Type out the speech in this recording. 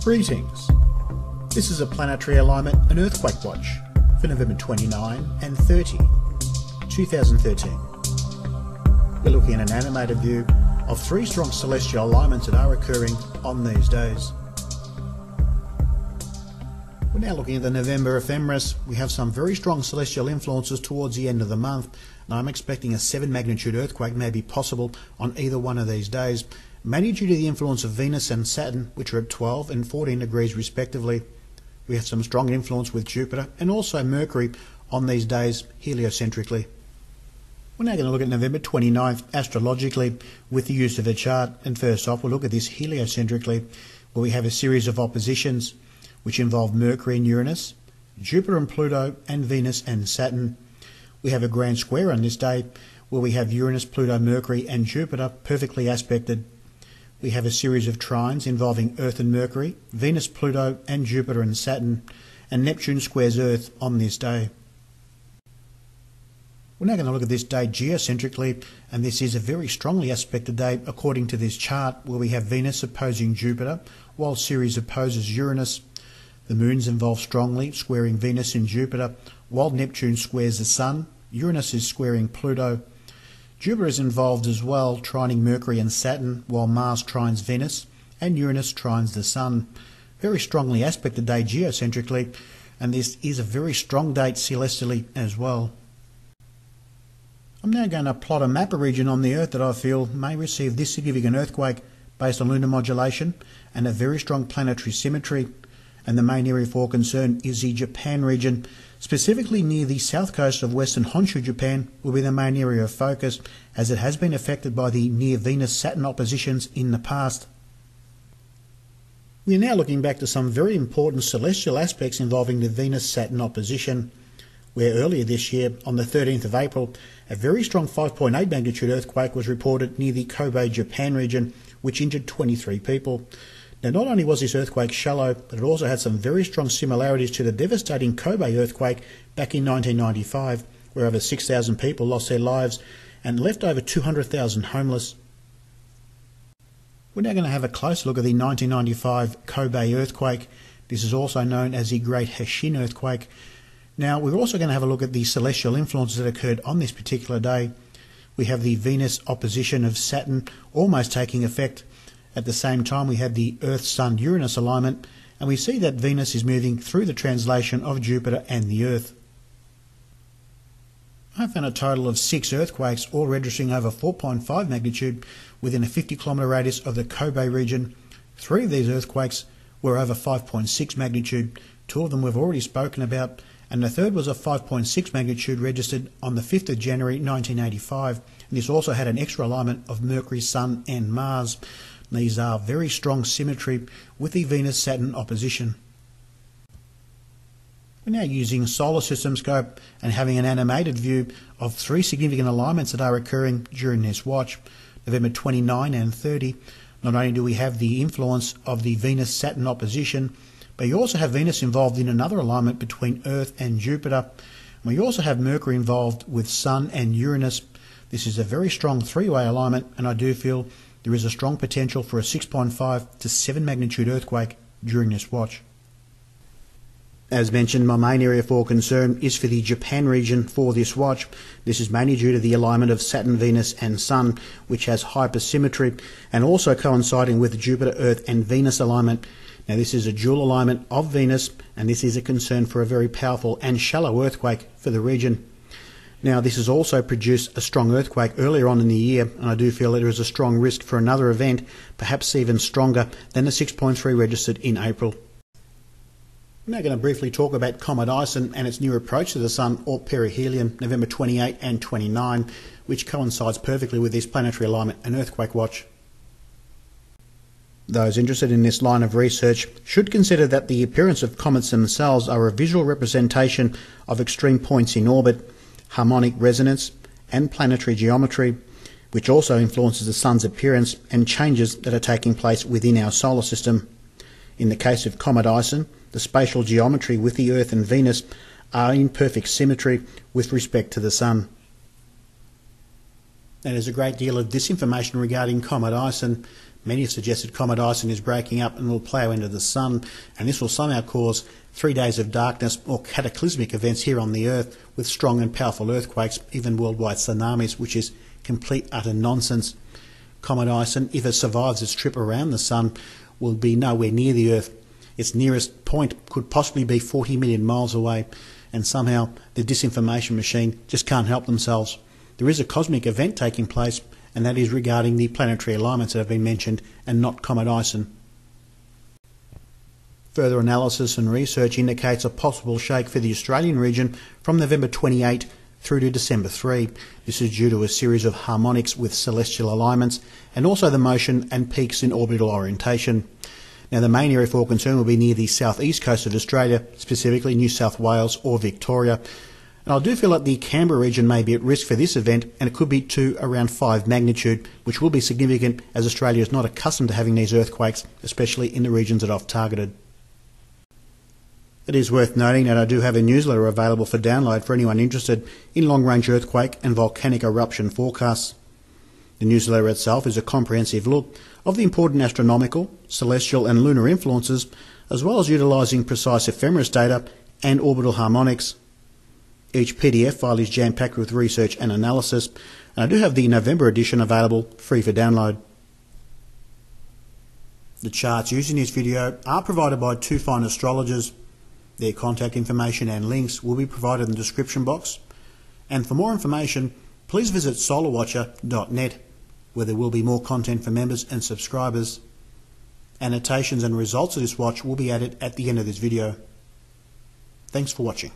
Greetings. This is a planetary alignment and earthquake watch for November 29 and 30, 2013. We're looking at an animated view of three strong celestial alignments that are occurring on these days. We're now looking at the November ephemeris. We have some very strong celestial influences towards the end of the month, and I'm expecting a 7 magnitude earthquake may be possible on either one of these days, mainly due to the influence of Venus and Saturn, which are at 12 and 14 degrees respectively. We have some strong influence with Jupiter and also Mercury on these days heliocentrically. We're now going to look at November 29th astrologically with the use of a chart, and first off we'll look at this heliocentrically, where we have a series of oppositions which involve Mercury and Uranus, Jupiter and Pluto, and Venus and Saturn. We have a grand square on this day where we have Uranus, Pluto, Mercury and Jupiter perfectly aspected. We have a series of trines involving Earth and Mercury, Venus, Pluto and Jupiter and Saturn, and Neptune squares Earth on this day. We're now going to look at this day geocentrically, and this is a very strongly aspected day according to this chart, where we have Venus opposing Jupiter, while Ceres opposes Uranus. The moons involve strongly squaring Venus and Jupiter, while Neptune squares the Sun. Uranus is squaring Pluto. Jupiter is involved as well, trining Mercury and Saturn, while Mars trines Venus and Uranus trines the Sun. Very strongly aspected day geocentrically, and this is a very strong date celestially as well. I'm now going to plot a map of region on the Earth that I feel may receive this significant earthquake based on lunar modulation and a very strong planetary symmetry. And the main area for concern is the Japan region, specifically near the south coast of Western Honshu, Japan, will be the main area of focus, as it has been affected by the near Venus-Saturn oppositions in the past. We are now looking back to some very important celestial aspects involving the Venus-Saturn opposition, where earlier this year, on the 13th of April, a very strong 5.8 magnitude earthquake was reported near the Kobe, Japan region, which injured 23 people. Now, not only was this earthquake shallow, but it also had some very strong similarities to the devastating Kobe earthquake back in 1995, where over 6,000 people lost their lives and left over 200,000 homeless. We're now going to have a close look at the 1995 Kobe earthquake. This is also known as the Great Hoshino earthquake. Now, we're also going to have a look at the celestial influences that occurred on this particular day. We have the Venus opposition of Saturn almost taking effect. At the same time, we have the Earth-Sun-Uranus alignment, and we see that Venus is moving through the translation of Jupiter and the Earth. I found a total of 6 earthquakes, all registering over 4.5 magnitude within a 50-kilometre radius of the Kobe region. 3 of these earthquakes were over 5.6 magnitude. 2 of them we've already spoken about, and the third was a 5.6 magnitude registered on the 5th of January 1985. And this also had an extra alignment of Mercury, Sun and Mars. These are very strong symmetry with the Venus-Saturn opposition. We're now using solar system scope and having an animated view of 3 significant alignments that are occurring during this watch, November 29 and 30. Not only do we have the influence of the Venus-Saturn opposition, but you also have Venus involved in another alignment between Earth and Jupiter. We also have Mercury involved with Sun and Uranus. This is a very strong 3-way alignment, and I do feel there is a strong potential for a 6.5 to 7 magnitude earthquake during this watch. As mentioned, my main area for concern is for the Japan region for this watch. This is mainly due to the alignment of Saturn, Venus and Sun, which has hypersymmetry, and also coinciding with the Jupiter, Earth and Venus alignment. Now, this is a dual alignment of Venus, and this is a concern for a very powerful and shallow earthquake for the region. Now, this has also produced a strong earthquake earlier on in the year, and I do feel that there is a strong risk for another event, perhaps even stronger than the 6.3 registered in April. I'm now going to briefly talk about Comet Ison and its new approach to the Sun, or Perihelion, November 28 and 29, which coincides perfectly with this planetary alignment and earthquake watch. Those interested in this line of research should consider that the appearance of comets themselves are a visual representation of extreme points in orbit, harmonic resonance and planetary geometry, which also influences the Sun's appearance and changes that are taking place within our solar system. In the case of Comet Ison, the spatial geometry with the Earth and Venus are in perfect symmetry with respect to the Sun. Now, there's a great deal of disinformation regarding Comet Ison, Many have suggested Comet Ison is breaking up and will plough into the Sun, and this will somehow cause 3 days of darkness or cataclysmic events here on the Earth with strong and powerful earthquakes, even worldwide tsunamis, which is complete utter nonsense. Comet Ison, if it survives its trip around the Sun, will be nowhere near the Earth. Its nearest point could possibly be 40 million miles away, and somehow the disinformation machine just can't help themselves. There is a cosmic event taking place, and that is regarding the planetary alignments that have been mentioned, and not Comet Ison. Further analysis and research indicates a possible shake for the Australian region from November 28 through to December 3. This is due to a series of harmonics with celestial alignments, and also the motion and peaks in orbital orientation. Now, the main area for concern will be near the southeast coast of Australia, specifically New South Wales or Victoria. And I do feel that the Canberra region may be at risk for this event, and it could be to around 5 magnitude, which will be significant as Australia is not accustomed to having these earthquakes, especially in the regions that I've targeted. It is worth noting that I do have a newsletter available for download for anyone interested in long-range earthquake and volcanic eruption forecasts. The newsletter itself is a comprehensive look of the important astronomical, celestial and lunar influences, as well as utilising precise ephemeris data and orbital harmonics. Each PDF file is jam-packed with research and analysis, and I do have the November edition available free for download. The charts used in this video are provided by two fine astrologers. Their contact information and links will be provided in the description box. And for more information, please visit solarwatcher.net, where there will be more content for members and subscribers. Annotations and results of this watch will be added at the end of this video. Thanks for watching.